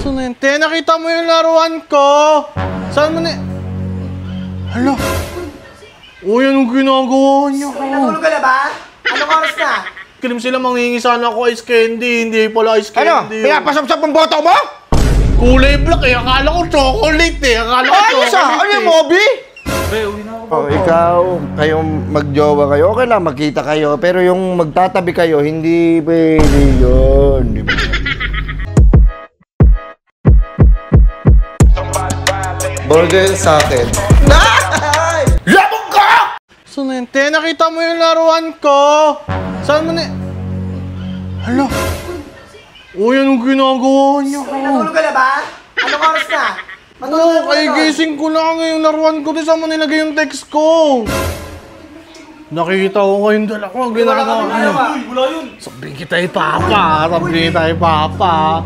Sunente, nakita mo yung laruan ko? Saan mo na... Hala? Uy, anong ginagawa niyo? Natulog ka na ba? Anong oras na? Kilim sila manghingi sana ako ice candy, hindi pala ice candy. Ano? Pinapasap-sap ang boto mo? Kulay black eh, akala ko chocolate eh. Akala ko chocolate Ano yung Moby? Be, uwi na ako. Oh, ikaw, kayong magjowa kayo, okay lang, magkita kayo. Pero yung magtatabi kayo, hindi pwede yun. Di ba? Burger sa akin. Labog ka! Sunente, nakita mo yung laruan ko? Saan mo na... Hala? Uy, anong ginagawa niyo? Natulog ka na ba? Anong oras na? Oo, gising ko lang yung laruan ko. Saan mo nilagay yung text ko? Nakita ko kayong dalawa. Ginagawa niyo. Uy, wala yun. Sabihin kita Papa. Sabihin kita Papa.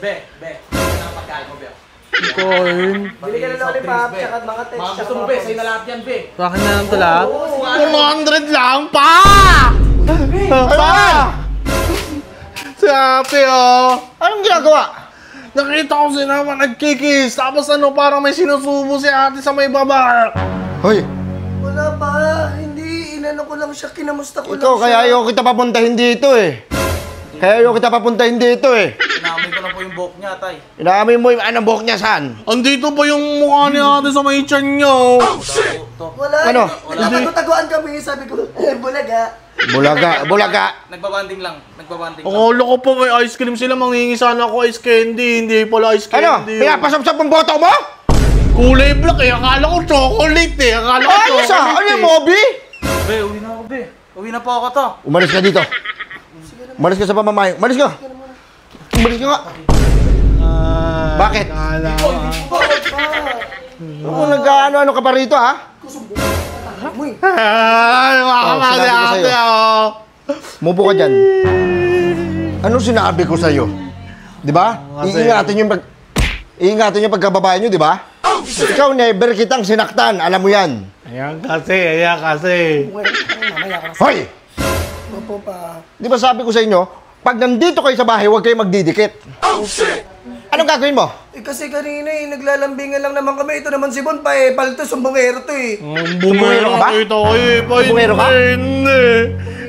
Be. Ano ang pagkain mo, Be? Koin. Bili ka na lollipop, tsaka mga text, Mga gusto mo, Be? Sa'yo na lahat yan, Be. Sa akin na lang ito lahat. 100 lang, pa! Pa! Si ate, oh. Anong ginagawa? Nakita ko si naman nagkikis. Tapos ano, parang may sinusubo si ate sa may baba. Hoy, Wala pa. Hindi. Inano ko lang siya. Kinamusta ko ikaw, lang kaya siya. ayaw kita papuntahin dito eh. Kaya ayaw kita papuntahin dito eh. Inamoy ko lang po yung buhok niya, tay. Inaamin mo yung anong buhok niya saan? Andito pa yung mukha ni ate sa may tiyan niyo. Wala. Ano? Nagtataguan kami. Sabi ko, bulaga. Bulaga. Nagbabanding lang. Nagbabanding lang. Akala ko pa may ice cream sila. Manghingi sana ako ice candy. Hindi pala ice Ano? candy. Pinapasap-sap ang boto mo? Kulay black eh. Akala ko chocolate eh. Akala ko chocolate Ano yung eh. Moby? Be, uwi na ako, Be. Uwi na po ako to. Umalis ka dito. Umalis ka sa pamamahay. Umalis ka. Umalis ka nga. Bakit? Akala ko. Kung nag-ano-ano ka pa rito, ha? Ay, makakama si sinabi ko ate, sa'yo. oh. Mubo ka dyan. Anong sinabi ko sa'yo? Di ba? Kasi- Iingatan yung pagkababae nyo, di ba? Ikaw, never kitang sinaktan. Alam mo yan. Ayan kasi. Hoy! Opo pa. Di ba sabi ko sa inyo, pag nandito kayo sa bahay, huwag kayo magdidikit. Anong gagawin mo? Kasi kanina naglalambingan lang naman kami. Ito naman si Bon pa palto, sumbongero to eh. Bumero ka ba? Nakita ko Bumero ka? Hindi.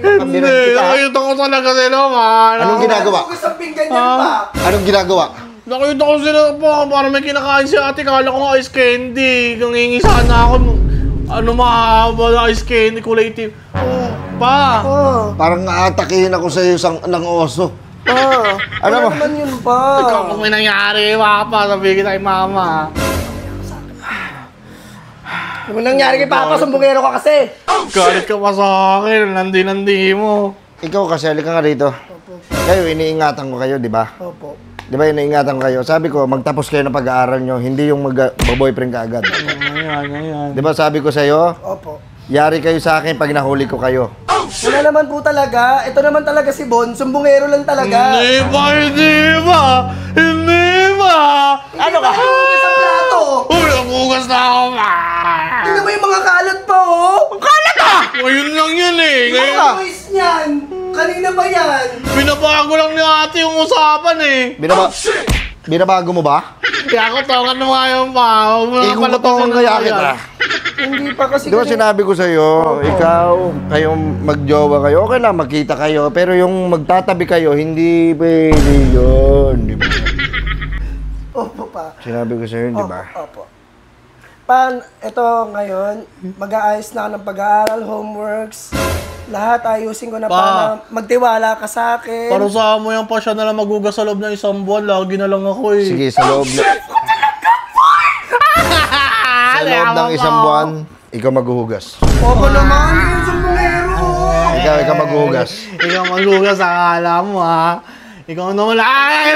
Pambiran kita, ha? Nakita ko talaga sila, man. Anong ginagawa? Hugas ang pinggan yan pa. Anong ginagawa? Nakita ko sila pa. Parang may kinakain si ate. Kala ko nga ice candy. Kung hingi sana ako. Ano mahaba na ice candy. Kulay itim. Oh, pa. Parang aatakihin ako sa iyo ng oso. Ano mo? Naman yun pa. Ikaw kung may nangyari, Papa. Sabihin kita kay Mama. Kung nangyari kay Papa, sumbongero ka kasi. Galit ka pa sa akin. Nandi mo. Ikaw kasi, halika nga rito. Kayo, iniingatan ko kayo, di ba? Opo. Di ba, iniingatan ko kayo. Sabi ko, magtapos kayo ng pag-aaral nyo, hindi yung mag-boyfriend ka agad. Ayan. Di ba sabi ko sa'yo, Opo. yari kayo sa akin pag nahuli ko kayo. Wala naman po talaga. Ito naman talaga si Bon. Sumbongero lang talaga. Hindi ba? Ano ka? Hugas ang plato. Uy, nagugas na ako, ma! Tingnan mo yung mga kalat pa, oh. Kalat ka! Ngayon lang yun eh. Ngayon, Ang voice niyan. Kanina pa yan. binabago lang ni ate yung usapan eh. Binabago mo ba? Kaya ako tawagan mo nga yung pa. Ikukutongan kaya kita. Hindi pa kasi Di ba sinabi ko sa'yo, ikaw, kayong magjowa kayo, okay lang, magkita kayo. Pero yung magtatabi kayo, hindi pwede yun. Di ba? Opo pa. Sinabi ko sa'yo, di ba? Opo. Ito ngayon, mag-aayos na ako ng pag-aaral, homeworks. Lahat ayusin ko na Pa. para magtiwala ka sa akin. Parusahan mo yan pa siya na lang magugas sa loob ng isang buwan. Lagi na lang ako eh. Sige, sa loob ng isang buwan, ikaw maghuhugas. Opo naman, yung sumbongero. Ikaw maghuhugas. Ikaw maghugas, akala mo ha. Ikaw naman. Ay!